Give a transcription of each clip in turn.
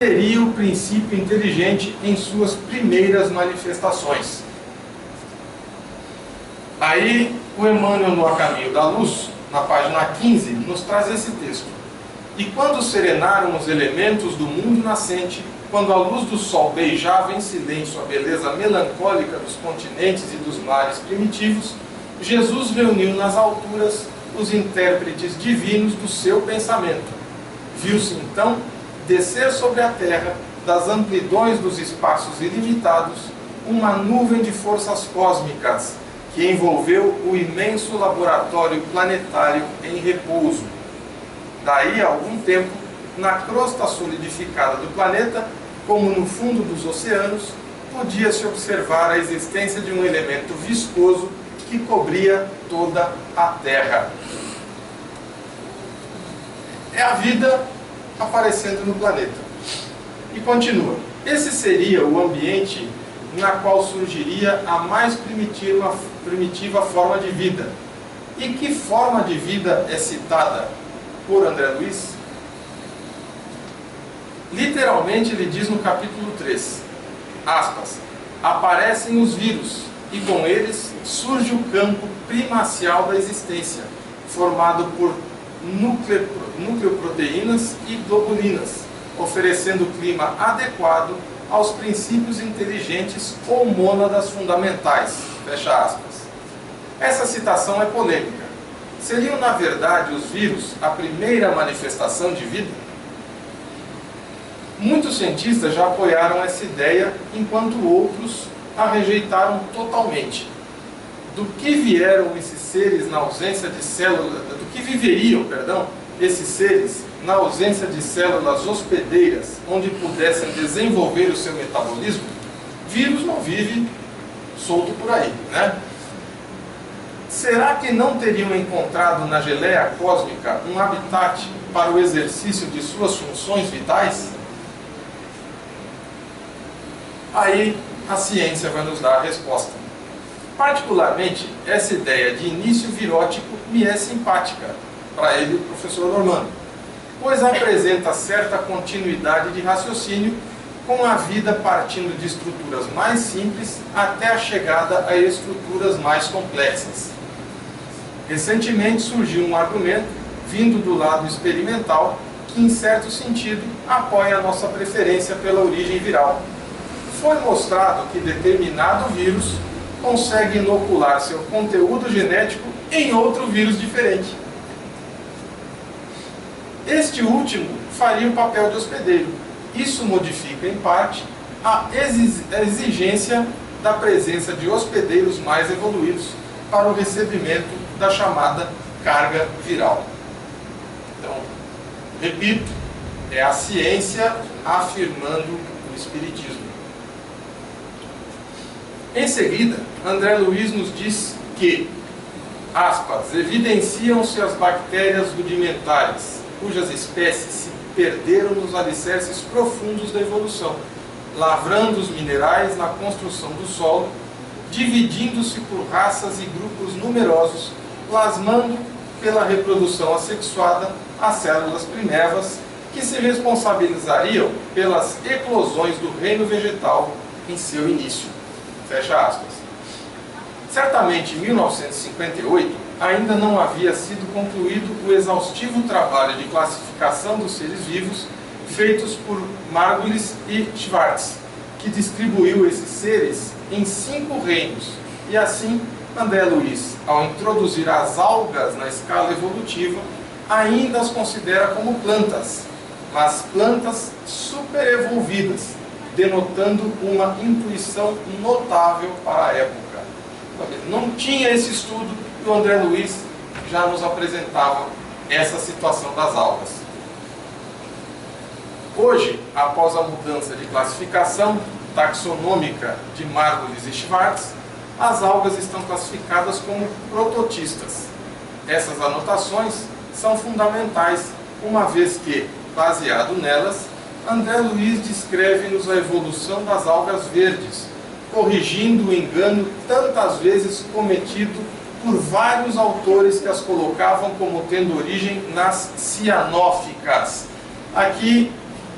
seria o princípio inteligente em suas primeiras manifestações. Aí, o Emmanuel, no A Caminho da Luz, na página 15, nos traz esse texto. E quando serenaram os elementos do mundo nascente, quando a luz do sol beijava em silêncio a beleza melancólica dos continentes e dos mares primitivos, Jesus reuniu nas alturas os intérpretes divinos do seu pensamento. Viu-se então descer sobre a terra, das amplidões dos espaços ilimitados, uma nuvem de forças cósmicas que envolveu o imenso laboratório planetário em repouso. Daí a algum tempo, na crosta solidificada do planeta, como no fundo dos oceanos, podia-se observar a existência de um elemento viscoso que cobria toda a Terra. É a vida aparecendo no planeta. E continua. Esse seria o ambiente na qual surgiria a mais primitiva forma de vida. E que forma de vida é citada por André Luiz? Literalmente ele diz no capítulo 3, aspas, aparecem os vírus, e com eles surge o campo primacial da existência, formado por nucleoproteínas e globulinas, oferecendo clima adequado aos princípios inteligentes ou mônadas fundamentais. Fecha aspas. Essa citação é polêmica. Seriam, na verdade, os vírus a primeira manifestação de vida? Muitos cientistas já apoiaram essa ideia, enquanto outros a rejeitaram totalmente. Do que vieram esses seres na ausência de células, do que viveriam, esses seres na ausência de células hospedeiras onde pudessem desenvolver o seu metabolismo? Vírus não vive solto por aí, né? Será que não teriam encontrado na geleia cósmica um habitat para o exercício de suas funções vitais? Aí a ciência vai nos dar a resposta. Particularmente, essa ideia de início virótico me é simpática, para ele, o professor Normando, pois apresenta certa continuidade de raciocínio, com a vida partindo de estruturas mais simples até a chegada a estruturas mais complexas. Recentemente surgiu um argumento, vindo do lado experimental, que em certo sentido apoia a nossa preferência pela origem viral. Foi mostrado que determinado vírus consegue inocular seu conteúdo genético em outro vírus diferente. Este último faria o papel de hospedeiro. Isso modifica, em parte, a exigência da presença de hospedeiros mais evoluídos para o recebimento da chamada carga viral. Então, repito, é a ciência afirmando o espiritismo. Em seguida, André Luiz nos diz que, aspas, evidenciam-se as bactérias rudimentares, cujas espécies se perderam nos alicerces profundos da evolução, lavrando os minerais na construção do solo, dividindo-se por raças e grupos numerosos, plasmando pela reprodução assexuada as células primevas, que se responsabilizariam pelas eclosões do reino vegetal em seu início. Fecha aspas. Certamente, em 1958, ainda não havia sido concluído o exaustivo trabalho de classificação dos seres vivos feitos por Margulis e Schwartz, que distribuiu esses seres em 5 reinos. E assim, André Luiz, ao introduzir as algas na escala evolutiva, ainda as considera como plantas, mas plantas superevolvidas, denotando uma intuição notável para a época. Não tinha esse estudo e o André Luiz já nos apresentava essa situação das algas. Hoje, após a mudança de classificação taxonômica de Margulis e Schwartz, as algas estão classificadas como prototistas. Essas anotações são fundamentais, uma vez que, baseado nelas, André Luiz descreve-nos a evolução das algas verdes, corrigindo o engano tantas vezes cometido por vários autores que as colocavam como tendo origem nas cianóficas. Aqui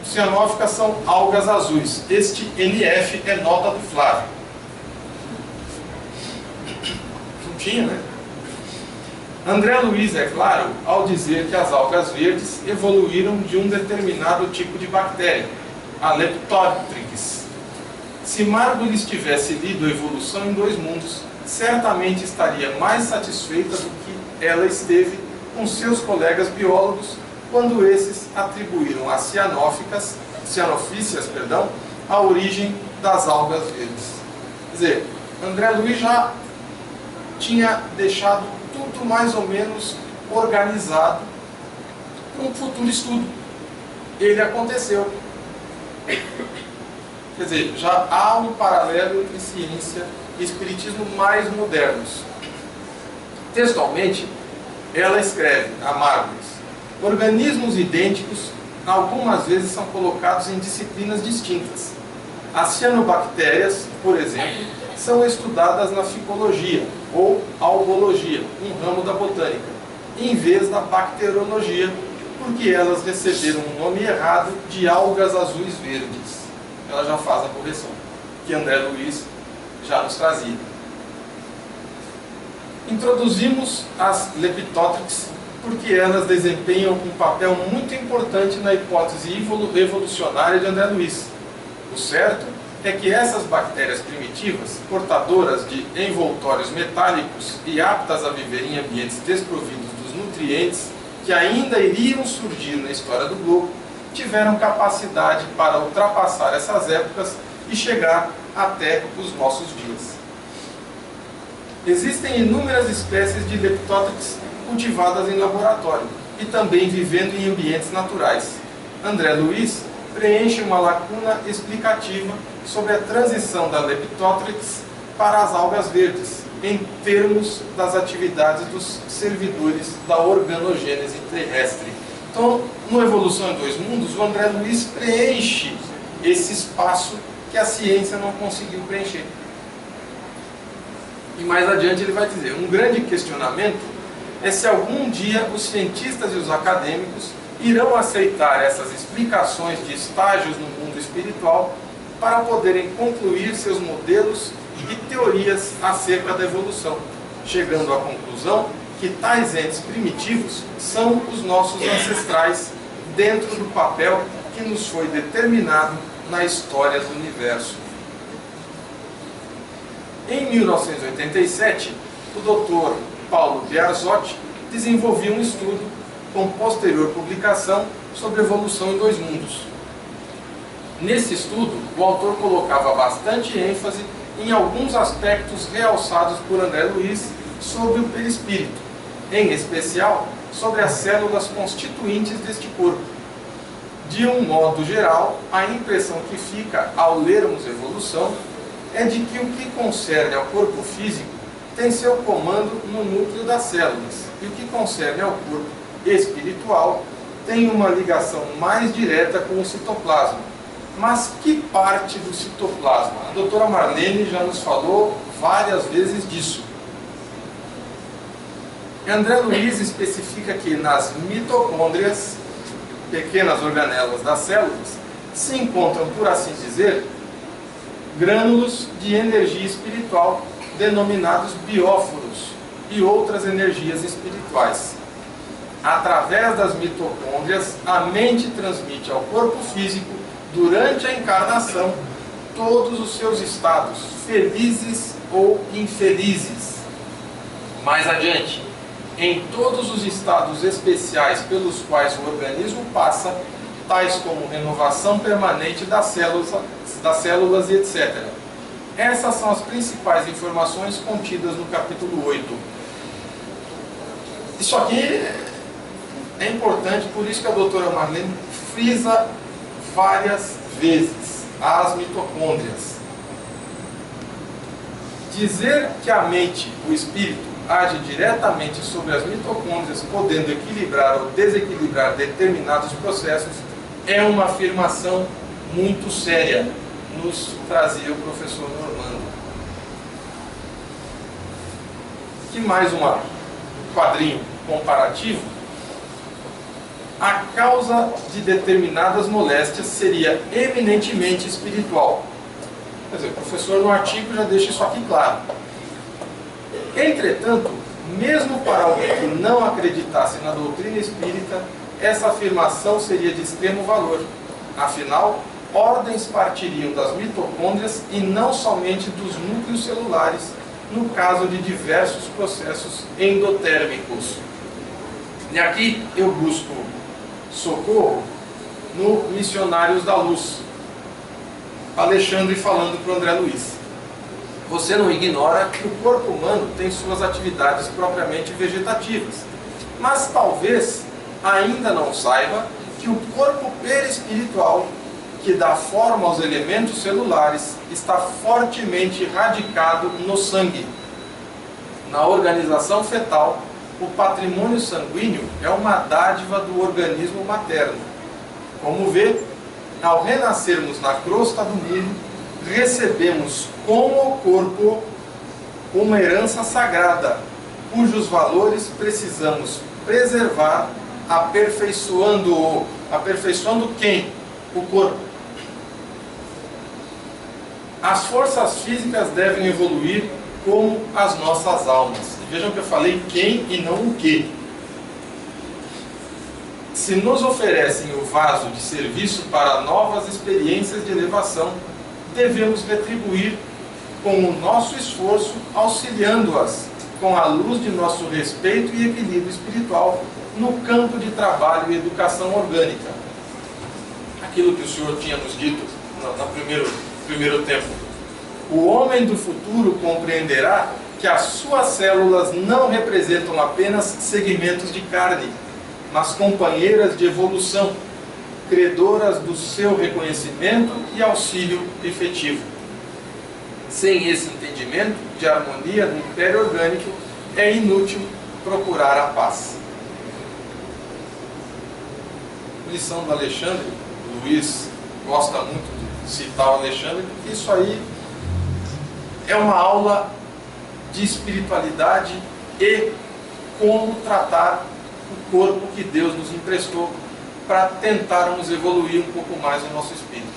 cianóficas são algas azuis. Este NF é nota do Flávio. Não tinha, né? André Luiz é claro ao dizer que as algas verdes evoluíram de um determinado tipo de bactéria, a Leptotrix. Se Margulis tivesse lido a Evolução em Dois Mundos, certamente estaria mais satisfeita do que ela esteve com seus colegas biólogos quando esses atribuíram às cianofícias, a origem das algas verdes. Quer dizer, André Luiz já tinha deixado tudo mais ou menos organizado para um futuro estudo. Ele aconteceu. Quer dizer, já há um paralelo entre ciência e espiritismo mais modernos. Textualmente, ela escreve, a Margulis, organismos idênticos algumas vezes são colocados em disciplinas distintas. As cianobactérias, por exemplo, são estudadas na ficologia ou albologia, um ramo da botânica, em vez da bacteriologia, porque elas receberam um nome errado de algas azuis verdes. Ela já faz a correção, que André Luiz já nos trazia. Introduzimos as Leptotrix porque elas desempenham um papel muito importante na hipótese evolucionária de André Luiz. O certo é que essas bactérias primitivas, portadoras de envoltórios metálicos e aptas a viver em ambientes desprovidos dos nutrientes que ainda iriam surgir na história do globo, tiveram capacidade para ultrapassar essas épocas e chegar até os nossos dias. Existem inúmeras espécies de Leptotrix cultivadas em laboratório e também vivendo em ambientes naturais. André Luiz preenche uma lacuna explicativa sobre a transição da Leptotrix para as algas verdes, em termos das atividades dos servidores da organogênese terrestre. Então, no Evolução em Dois Mundos, o André Luiz preenche esse espaço que a ciência não conseguiu preencher. E mais adiante ele vai dizer, um grande questionamento é se algum dia os cientistas e os acadêmicos irão aceitar essas explicações de estágios no mundo espiritual para poderem concluir seus modelos e teorias acerca da evolução, chegando à conclusão que tais entes primitivos são os nossos ancestrais dentro do papel que nos foi determinado na história do universo. Em 1987, o Dr. Paulo Biarzot desenvolveu um estudo com posterior publicação sobre evolução em dois mundos. Nesse estudo, o autor colocava bastante ênfase em alguns aspectos realçados por André Luiz sobre o perispírito, em especial sobre as células constituintes deste corpo. De um modo geral, a impressão que fica ao lermos evolução é de que o que concerne ao corpo físico tem seu comando no núcleo das células, e o que concerne ao corpo espiritual tem uma ligação mais direta com o citoplasma. Mas que parte do citoplasma? A doutora Marlene já nos falou várias vezes disso. André Luiz especifica que nas mitocôndrias, pequenas organelas das células, se encontram, por assim dizer, grânulos de energia espiritual denominados bióforos e outras energias espirituais. Através das mitocôndrias, a mente transmite ao corpo físico, durante a encarnação, todos os seus estados, felizes ou infelizes. Mais adiante, em todos os estados especiais pelos quais o organismo passa, tais como renovação permanente das células e etc. Essas são as principais informações contidas no capítulo 8. Isso aqui é importante, por isso que a doutora Marlene frisa várias vezes as mitocôndrias. Dizer que a mente, o espírito, age diretamente sobre as mitocôndrias, podendo equilibrar ou desequilibrar determinados processos, é uma afirmação muito séria, nos trazia o professor Normando. Aqui mais um quadrinho comparativo. a causa de determinadas moléstias seria eminentemente espiritual. Quer dizer, o professor no artigo já deixa isso aqui claro. Entretanto, mesmo para alguém que não acreditasse na doutrina espírita, essa afirmação seria de extremo valor. Afinal, ordens partiriam das mitocôndrias e não somente dos núcleos celulares, no caso de diversos processos endotérmicos. E aqui eu busco socorro no Missionários da Luz, Alexandre falando para o André Luiz. Você não ignora que o corpo humano tem suas atividades propriamente vegetativas, mas talvez ainda não saiba que o corpo perispiritual, que dá forma aos elementos celulares, está fortemente radicado no sangue. Na organização fetal, o patrimônio sanguíneo é uma dádiva do organismo materno. Como vê, ao renascermos na crosta do mundo, recebemos como o corpo uma herança sagrada, cujos valores precisamos preservar, aperfeiçoando-o. Aperfeiçoando quem? O corpo. As forças físicas devem evoluir como as nossas almas. E vejam que eu falei quem e não o que. Se nos oferecem o vaso de serviço para novas experiências de elevação, devemos retribuir com o nosso esforço, auxiliando-as com a luz de nosso respeito e equilíbrio espiritual no campo de trabalho e educação orgânica. Aquilo que o senhor tinha nos dito no primeiro tempo. O homem do futuro compreenderá que as suas células não representam apenas segmentos de carne, mas companheiras de evolução, credoras do seu reconhecimento e auxílio efetivo. Sem esse entendimento de harmonia no império orgânico, é inútil procurar a paz. Lição do Alexandre. O Luiz gosta muito de citar o Alexandre, porque isso aí é uma aula de espiritualidade e como tratar o corpo que Deus nos emprestou para tentarmos evoluir um pouco mais o nosso espírito.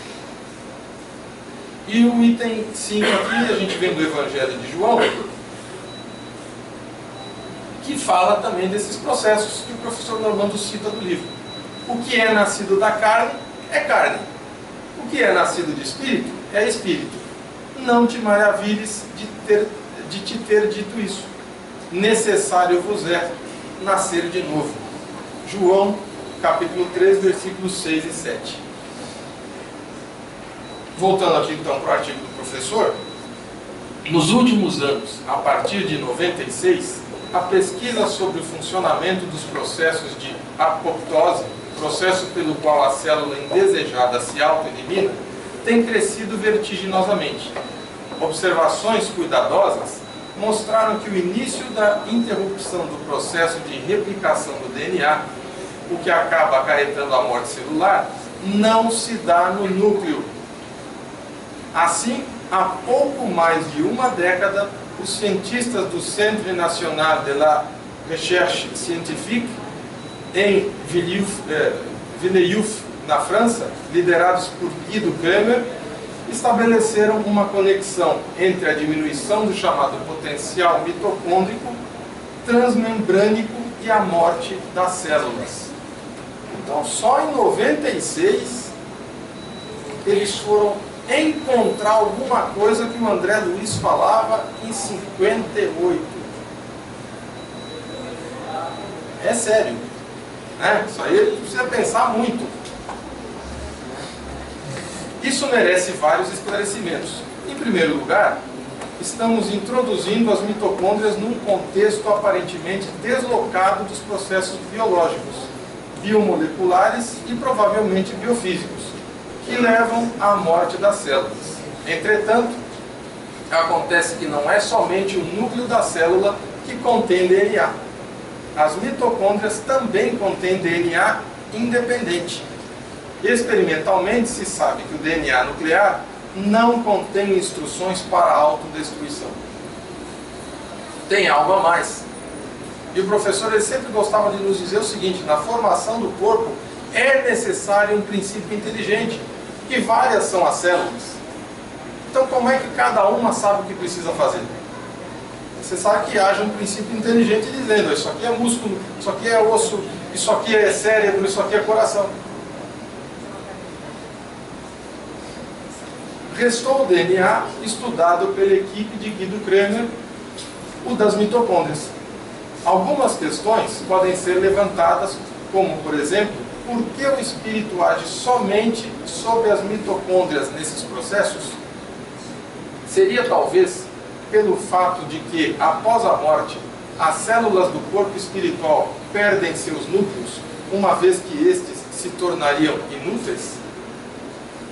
E o item 5 aqui, a gente vem do Evangelho de João, que fala também desses processos que o professor Normando cita no livro. O que é nascido da carne é carne. O que é nascido de espírito é espírito. Não te maravilhes de te ter dito isso. Necessário vos é nascer de novo. João, capítulo 3, versículos 6 e 7. Voltando aqui então para o artigo do professor, nos últimos anos, a partir de 96, a pesquisa sobre o funcionamento dos processos de apoptose, processo pelo qual a célula indesejada se autoelimina, tem crescido vertiginosamente. Observações cuidadosas mostraram que o início da interrupção do processo de replicação do DNA, o que acaba acarretando a morte celular, não se dá no núcleo. Assim, há pouco mais de uma década, os cientistas do Centre National de la Recherche Scientifique, em Villeneuve, na França, liderados por Guido Kremer, estabeleceram uma conexão entre a diminuição do chamado potencial mitocôndrico, transmembrânico e a morte das células. Então, só em 96 eles foram encontrar alguma coisa que o André Luiz falava em 58. É sério, né? Isso aí a gente precisa pensar muito. Isso merece vários esclarecimentos. Em primeiro lugar, estamos introduzindo as mitocôndrias num contexto aparentemente deslocado dos processos biológicos, biomoleculares e provavelmente biofísicos, que levam à morte das células. Entretanto, acontece que não é somente o núcleo da célula que contém DNA. As mitocôndrias também contêm DNA independente. Experimentalmente se sabe que o DNA nuclear não contém instruções para a autodestruição. Tem algo a mais. E o professor ele sempre gostava de nos dizer o seguinte: na formação do corpo é necessário um princípio inteligente, e várias são as células. Então como é que cada uma sabe o que precisa fazer? Você sabe que haja um princípio inteligente dizendo: isso aqui é músculo, isso aqui é osso, isso aqui é cérebro, isso aqui é coração. Restou o DNA estudado pela equipe de Guido Kremer, o das mitocôndrias. Algumas questões podem ser levantadas, como, por exemplo, por que o espírito age somente sobre as mitocôndrias nesses processos? Seria talvez pelo fato de que, após a morte, as células do corpo espiritual perdem seus núcleos, uma vez que estes se tornariam inúteis?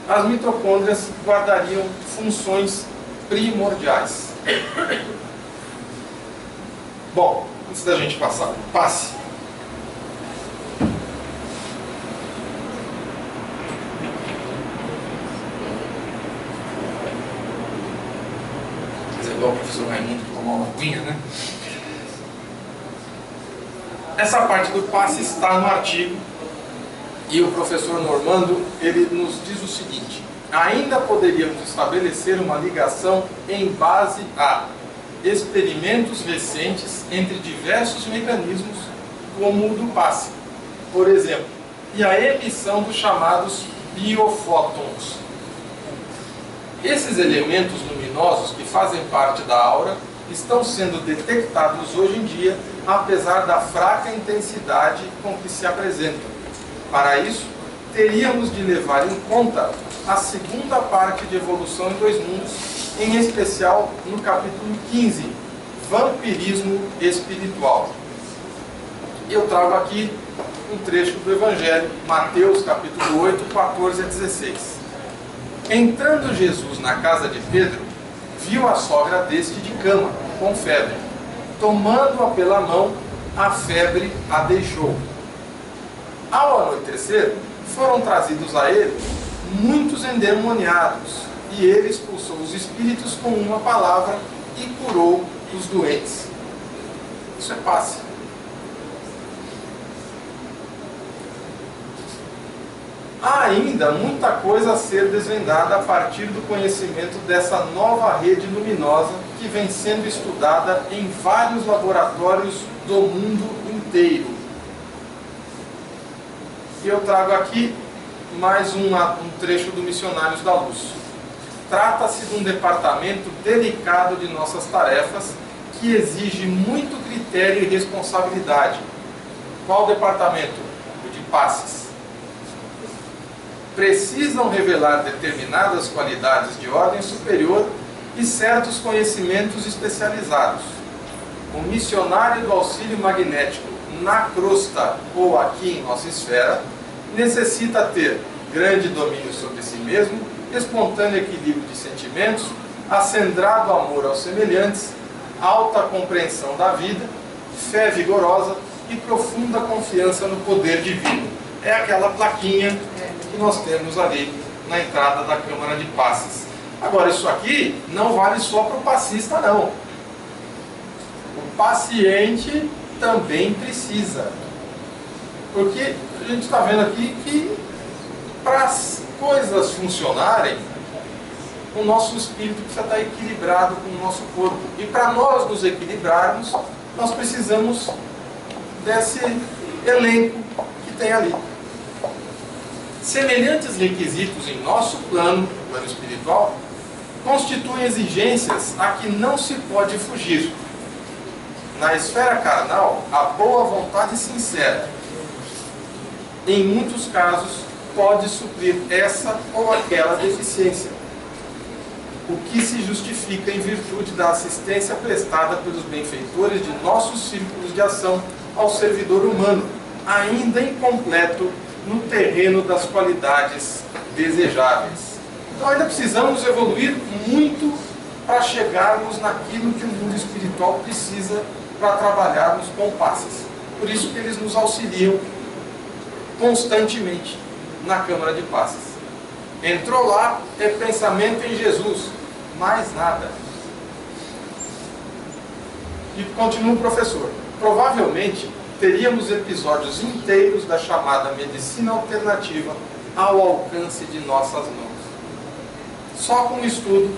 As mitocôndrias guardariam funções primordiais. Bom, antes da gente passar, passe. Fazer igual o professor Raimundo, tomar uma aguinha, né? Essa parte do passe está no artigo, e o professor Normando, ele nos diz o seguinte: ainda poderíamos estabelecer uma ligação em base a experimentos recentes entre diversos mecanismos, como o do passe, por exemplo, e a emissão dos chamados biofótons. Esses elementos luminosos que fazem parte da aura estão sendo detectados hoje em dia, apesar da fraca intensidade com que se apresentam. Para isso, teríamos de levar em conta a segunda parte de Evolução em Dois Mundos, em especial no capítulo 15, Vampirismo Espiritual. Eu trago aqui um trecho do Evangelho, Mateus capítulo 8, 14 a 16. Entrando Jesus na casa de Pedro, viu a sogra deste de cama, com febre. Tomando-a pela mão, a febre a deixou. Ao anoitecer, foram trazidos a ele muitos endemoniados, e ele expulsou os espíritos com uma palavra e curou os doentes. Isso é passe. Há ainda muita coisa a ser desvendada a partir do conhecimento dessa nova rede luminosa que vem sendo estudada em vários laboratórios do mundo inteiro. E eu trago aqui mais um trecho do Missionários da Luz. Trata-se de um departamento delicado de nossas tarefas que exige muito critério e responsabilidade. Qual departamento? O de passes. Precisam revelar determinadas qualidades de ordem superior e certos conhecimentos especializados. O missionário do auxílio magnético na crosta ou aqui em nossa esfera necessita ter grande domínio sobre si mesmo, espontâneo equilíbrio de sentimentos, acendrado amor aos semelhantes, alta compreensão da vida, fé vigorosa e profunda confiança no poder divino. É aquela plaquinha que nós temos ali na entrada da Câmara de Passes. Agora, isso aqui não vale só para o passista, não. O paciente também precisa. Porque a gente está vendo aqui que para as coisas funcionarem, o nosso espírito precisa estar equilibrado com o nosso corpo. E para nós nos equilibrarmos, nós precisamos desse elenco que tem ali. Semelhantes requisitos em nosso plano espiritual, constituem exigências a que não se pode fugir. Na esfera carnal, a boa vontade sincera, em muitos casos, pode suprir essa ou aquela deficiência, o que se justifica em virtude da assistência prestada pelos benfeitores de nossos círculos de ação ao servidor humano, ainda incompleto no terreno das qualidades desejáveis. Então ainda precisamos evoluir muito para chegarmos naquilo que o mundo espiritual precisa para trabalharmos com passes. Por isso que eles nos auxiliam constantemente na Câmara de Passes. Entrou lá, é pensamento em Jesus, mais nada. E continua o professor. provavelmente teríamos episódios inteiros da chamada medicina alternativa ao alcance de nossas mãos. Só com o estudo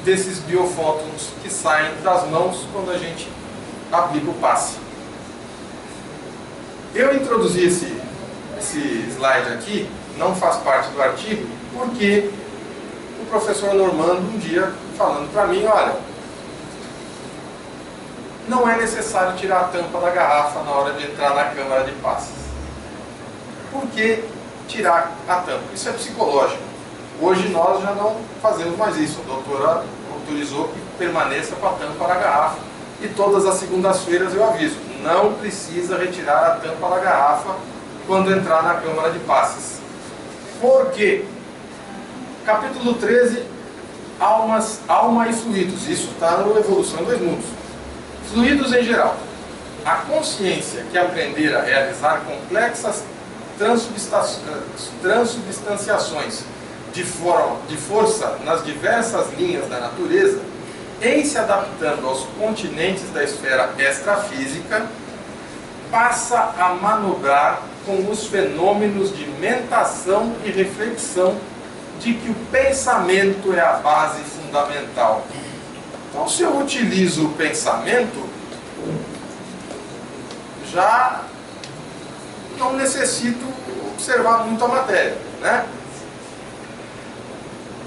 desses biofótons que saem das mãos quando a gente aplica o passe. Eu introduzi esse slide aqui, não faz parte do artigo, porque o professor Normando um dia falando para mim, olha, não é necessário tirar a tampa da garrafa na hora de entrar na câmara de passes. Por que tirar a tampa? Isso é psicológico. Hoje nós já não fazemos mais isso. A doutora autorizou que permaneça com a tampa da garrafa. E todas as segundas-feiras eu aviso, não precisa retirar a tampa da garrafa quando entrar na câmara de passes. Por quê? Capítulo 13, alma e fluidos. Isso está no Evolução em Dois Mundos. Fluidos em geral. A consciência que aprender a realizar complexas transubstanciações de força nas diversas linhas da natureza, em se adaptando aos continentes da esfera extrafísica, passa a manobrar com os fenômenos de mentação e reflexão de que o pensamento é a base fundamental. Então, se eu utilizo o pensamento, já não necessito observar muito a matéria, né?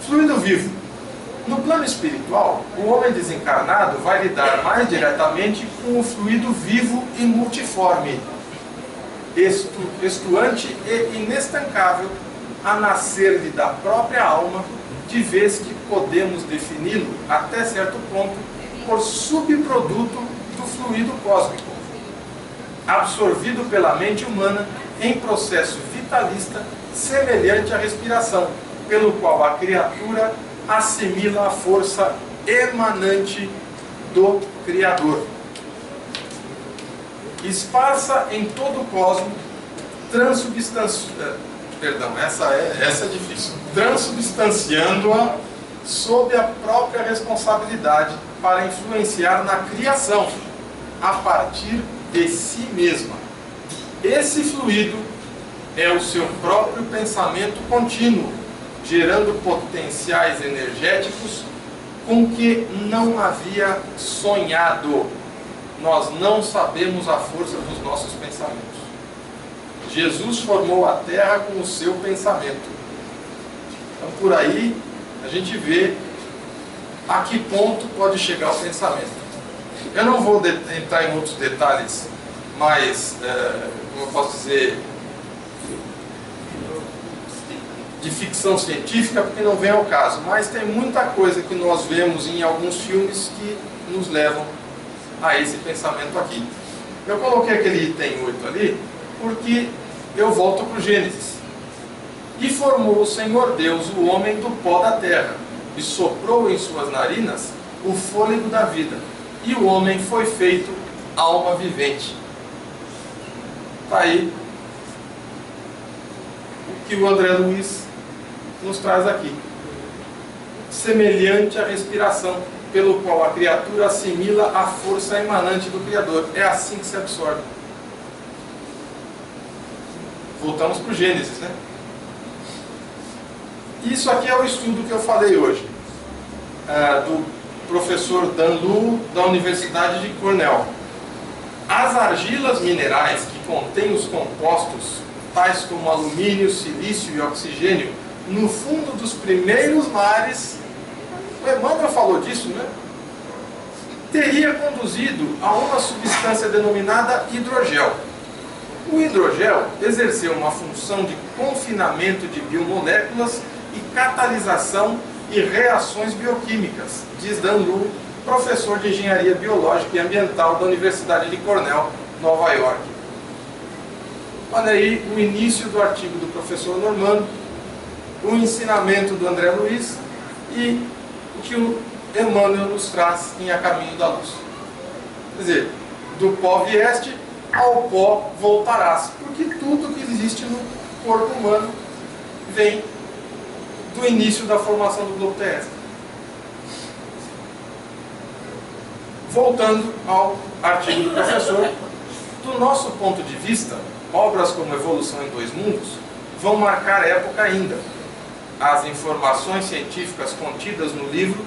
Fluido vivo. No plano espiritual, o homem desencarnado vai lidar mais diretamente com o fluido vivo e multiforme, estuante e inestancável, a nascer-lhe da própria alma, de vez que podemos defini-lo, até certo ponto, por subproduto do fluido cósmico, absorvido pela mente humana em processo vitalista semelhante à respiração, pelo qual a criatura assimila a força emanante do Criador. Esparsa em todo o cosmos, essa é difícil. Transubstanciando-a sob a própria responsabilidade para influenciar na criação, a partir de si mesma. Esse fluido é o seu próprio pensamento contínuo, gerando potenciais energéticos com que não havia sonhado. Nós não sabemos a força dos nossos pensamentos. Jesus formou a Terra com o seu pensamento. Então, por aí, a gente vê a que ponto pode chegar o pensamento. Eu não vou entrar em outros detalhes, mas, como eu posso dizer, de ficção científica, porque não vem ao caso, mas tem muita coisa que nós vemos em alguns filmes que nos levam a esse pensamento aqui. Eu coloquei aquele item 8 ali, porque eu volto para o Gênesis. E formou o Senhor Deus o homem do pó da terra, e soprou em suas narinas o fôlego da vida, e o homem foi feito alma vivente. Está aí o que o André Luiz nos traz aqui. Semelhante à respiração, pelo qual a criatura assimila a força emanante do Criador. É assim que se absorve. Voltamos para o Gênesis, né? Isso aqui é o estudo que eu falei hoje, do professor Dan Lu, da Universidade de Cornell. As argilas minerais que contêm os compostos, tais como alumínio, silício e oxigênio, no fundo dos primeiros mares, o Emmanuel falou disso, né? Teria conduzido a uma substância denominada hidrogel. O hidrogel exerceu uma função de confinamento de biomoléculas e catalisação e reações bioquímicas, diz Dan Lu, professor de Engenharia Biológica e Ambiental da Universidade de Cornell, Nova York. Olha aí o início do artigo do professor Normando, o ensinamento do André Luiz e o que o Emmanuel nos traz em A Caminho da Luz. Quer dizer, do pó vieste, ao pó voltarás, porque tudo que existe no corpo humano vem do início da formação do globo terrestre. Voltando ao artigo do professor, do nosso ponto de vista, obras como Evolução em Dois Mundos vão marcar época ainda. As informações científicas contidas no livro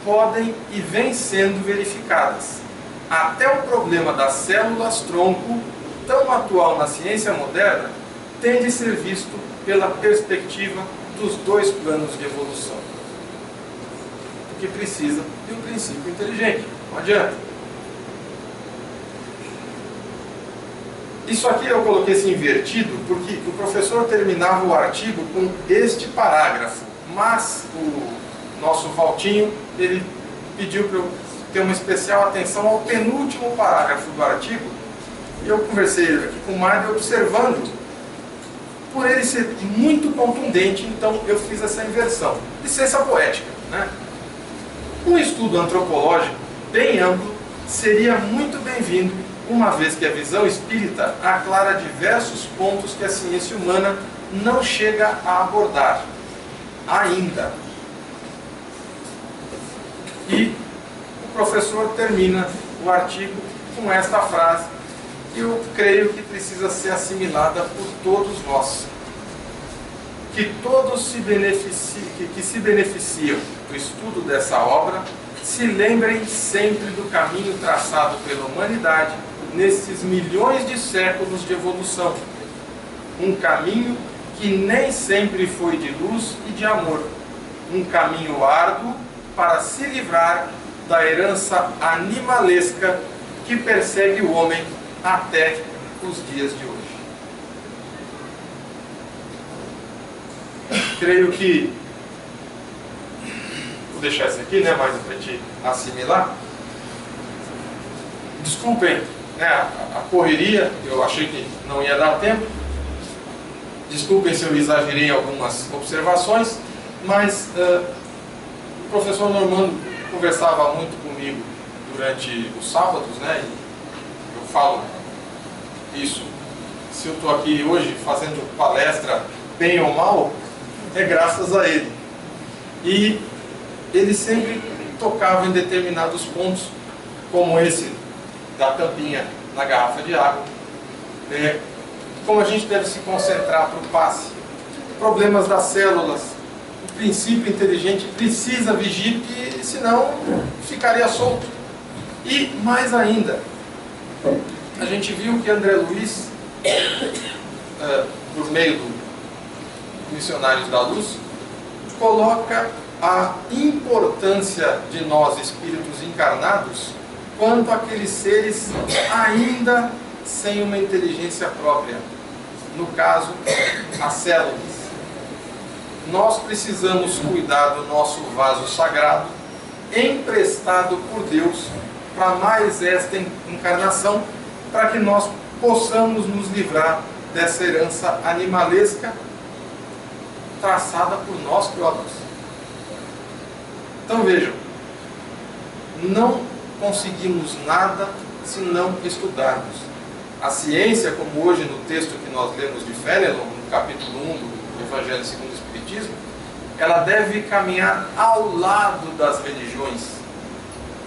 podem e vêm sendo verificadas. Até o problema das células-tronco, tão atual na ciência moderna, tem de ser visto pela perspectiva dos dois planos de evolução. O que precisa de um princípio inteligente. Não adianta. Isso aqui eu coloquei assim invertido, porque o professor terminava o artigo com este parágrafo, mas o nosso Valtinho, ele pediu para eu ter uma especial atenção ao penúltimo parágrafo do artigo, e eu conversei aqui com o Mário observando, por ele ser muito contundente, então eu fiz essa inversão. Licença poética, né? Um estudo antropológico bem amplo seria muito bem-vindo, uma vez que a visão espírita aclara diversos pontos que a ciência humana não chega a abordar ainda. E o professor termina o artigo com esta frase, que eu creio que precisa ser assimilada por todos nós. Que todos que se beneficiam do estudo dessa obra se lembrem sempre do caminho traçado pela humanidade nesses milhões de séculos de evolução. Um caminho que nem sempre foi de luz e de amor. Um caminho árduo para se livrar da herança animalesca que persegue o homem até os dias de hoje. Creio que vou deixar isso aqui, né, mais para a gente assimilar. Desculpem, né, a correria, eu achei que não ia dar tempo. Desculpem se eu exagerei em algumas observações, mas o professor Normando conversava muito comigo durante os sábados, né? E eu falo isso. Se eu estou aqui hoje fazendo palestra bem ou mal, é graças a ele. E ele sempre tocava em determinados pontos, como esse da tampinha na garrafa de água, como a gente deve se concentrar para o passe, problemas das células, o princípio inteligente precisa vigir, porque senão ficaria solto. E mais ainda, a gente viu que André Luiz, por meio do Missionários da Luz, coloca a importância de nós, espíritos encarnados, quanto àqueles seres ainda sem uma inteligência própria. No caso, as células. Nós precisamos cuidar do nosso vaso sagrado, emprestado por Deus, para mais esta encarnação, para que nós possamos nos livrar dessa herança animalesca traçada por nós próprios. Então vejam, não conseguimos nada se não estudarmos. A ciência, como hoje no texto que nós lemos de Fénelon, no capítulo 1 do Evangelho segundo o Espiritismo, ela deve caminhar ao lado das religiões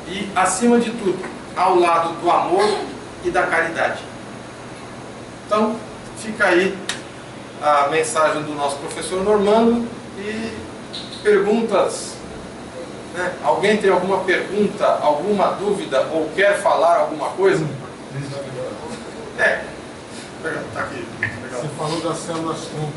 e, acima de tudo, ao lado do amor e da caridade. Então, fica aí a mensagem do nosso professor Normando e perguntas. Né? Alguém tem alguma pergunta, alguma dúvida ou quer falar alguma coisa? Tá aqui. Legal. Você falou das células-tronco.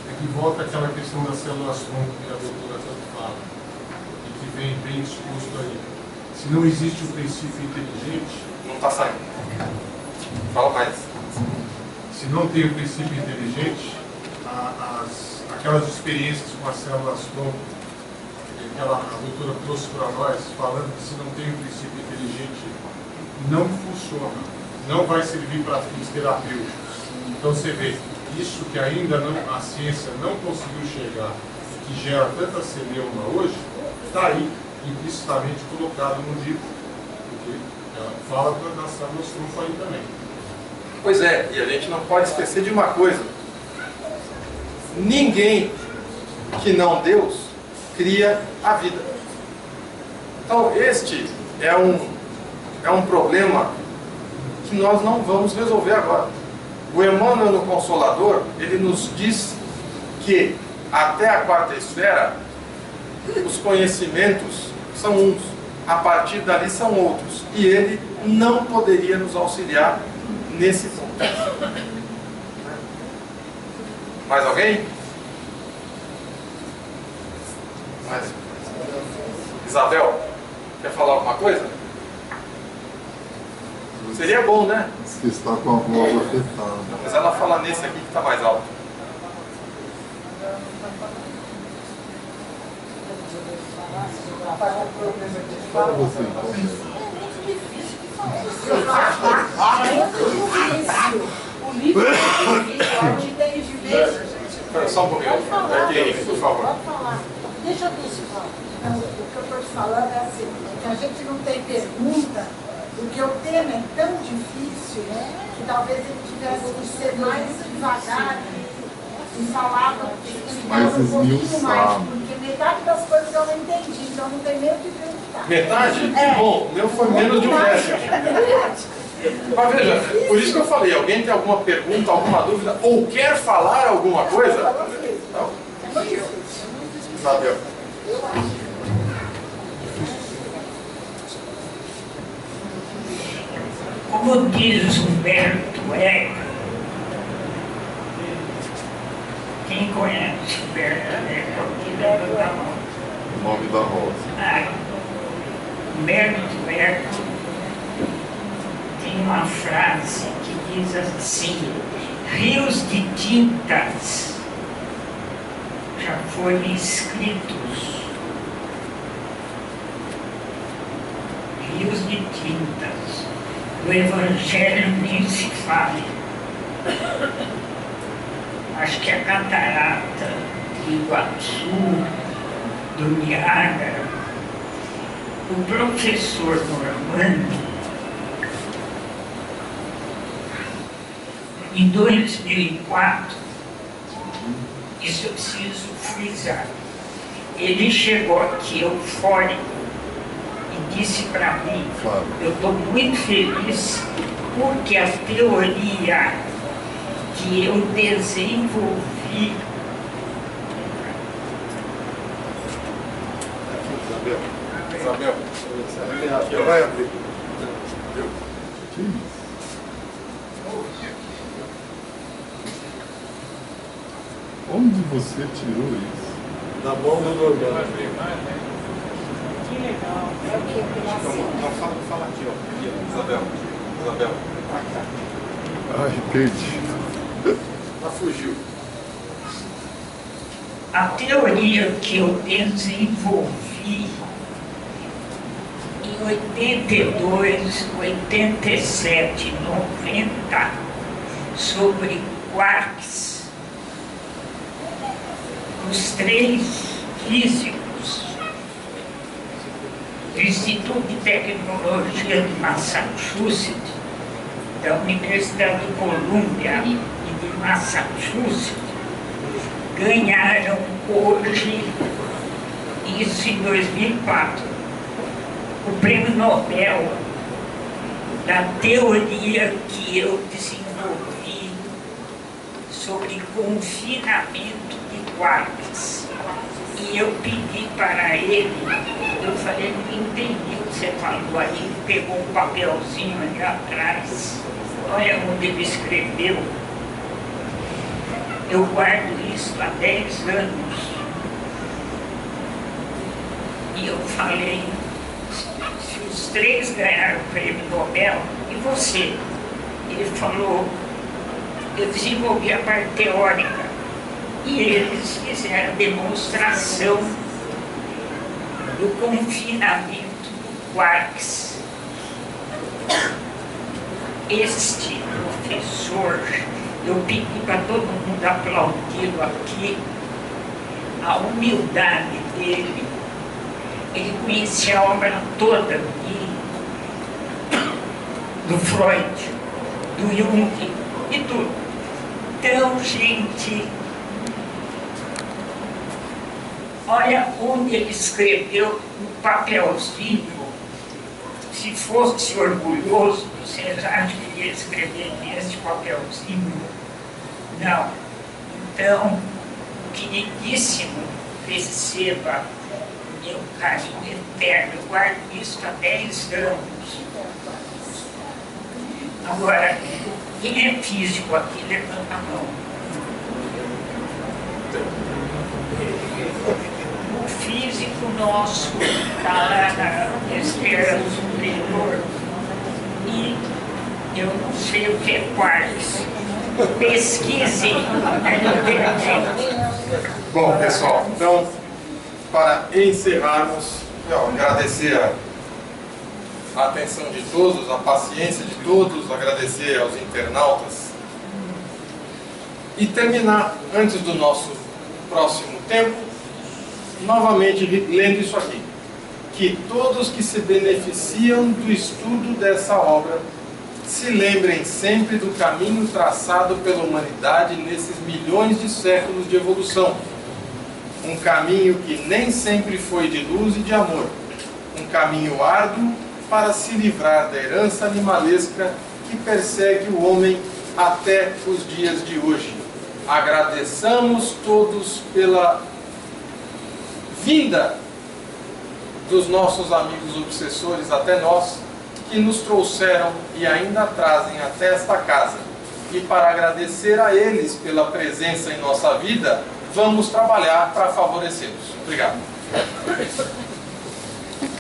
É que volta aquela questão das células-tronco que a doutora tanto fala, e que vem bem exposto aí. Se não existe o princípio inteligente... Não está saindo. Fala mais. Se não tem o princípio inteligente, aquelas experiências com as células-tronco que a doutora trouxe para nós, falando que se não tem o princípio inteligente, não funciona, não vai servir para fins terapêuticos. Então você vê, isso que ainda a ciência não conseguiu chegar, que gera tanta celeuma hoje, está aí, implicitamente colocado no livro, porque ela fala das células-tronco aí também. Pois é, e a gente não pode esquecer de uma coisa. Ninguém que não Deus cria a vida. Então este é um problema que nós não vamos resolver agora. O Emmanuel no Consolador, ele nos diz que até a quarta esfera os conhecimentos são uns, a partir dali são outros, e ele não poderia nos auxiliar nesse ponto. Mais alguém? Mais? Isabel, quer falar alguma coisa? Seria bom, né? Que está com a voz afetada. Mas ela fala nesse aqui que está mais alto. Fala você então. O livro é difícil, a gente tem de ver. Só um pouquinho. Por favor. Pode falar. Deixa eu falar. Não, o que eu estou te falando é assim, que a gente não tem pergunta, porque o tema é tão difícil, né, que talvez ele tivesse que ser mais devagar e falar mais um pouquinho esmiuçado. mais, porque metade das coisas eu não entendi, então não tem medo de perguntar. Metade? Bom, o meu foi menos de um décimo. Mas veja, por isso que eu falei, alguém tem alguma pergunta, alguma dúvida, ou quer falar alguma coisa? Não. Isabel. Como diz Humberto Eco, quem conhece Humberto Eco? Aqui leva da mão. O nome da rosa. Humberto Eco tem uma frase que diz assim: rios de tintas já foram escritos. Rios de tintas. O Evangelho nem se fala. Acho que a catarata de Iguaçu, do Niágara, o professor Normando, em 2004, isso eu preciso frisar, ele chegou aqui eufórico e disse para mim, Claro. eu estou muito feliz porque a teoria que eu desenvolvi Isabel. Aqui, vai abrir. Que isso? Onde você tirou isso? Da mão do Normando. Que legal. É o que eu queria Não, fala aqui, ó. Isabel. Ai, entendi. Ela fugiu. a teoria que eu desenvolvi em 82, 87, 90 sobre quarks, os três físicos do Instituto de Tecnologia de Massachusetts, da Universidade de Colômbia e de Massachusetts, ganharam hoje, isso em 2004, o Prêmio Nobel da teoria que eu desenvolvi sobre confinamento de quarks. E eu pedi para ele, eu falei, não entendi o que você falou aí, ele pegou um papelzinho ali atrás, olha onde ele escreveu. Eu guardo isso há 10 anos. E eu falei, se os três ganharam o Prêmio Nobel, e você? Ele falou, eu desenvolvi a parte teórica. E eles fizeram a demonstração do confinamento do quarks. Este professor, eu pedi para todo mundo aplaudir aqui a humildade dele. Ele conhecia a obra toda do Freud. do Jung e tudo. Então, gente, olha onde ele escreveu no papelzinho. Se fosse orgulhoso, vocês acham que ele ia escrever nesse papelzinho? Não. Então, queridíssimo, receba meu carinho eterno. Eu guardo isso há 10 anos. Agora, quem é físico aqui, levanta a mão. O físico nosso está lá na esfera superior e eu não sei o que é quarks. Pesquisem na internet. Bom, pessoal, então, para encerrarmos, eu agradecer a atenção de todos, a paciência de todos, agradecer aos internautas e terminar, antes do nosso próximo tempo, novamente lendo isso aqui. Que todos que se beneficiam do estudo dessa obra se lembrem sempre do caminho traçado pela humanidade nesses milhões de séculos de evolução. Um caminho que nem sempre foi de luz e de amor. Um caminho árduo para se livrar da herança animalesca que persegue o homem até os dias de hoje. Agradeçamos todos pela vinda dos nossos amigos obsessores até nós, que nos trouxeram e ainda trazem até esta casa. E para agradecer a eles pela presença em nossa vida, vamos trabalhar para favorecê-los. Obrigado.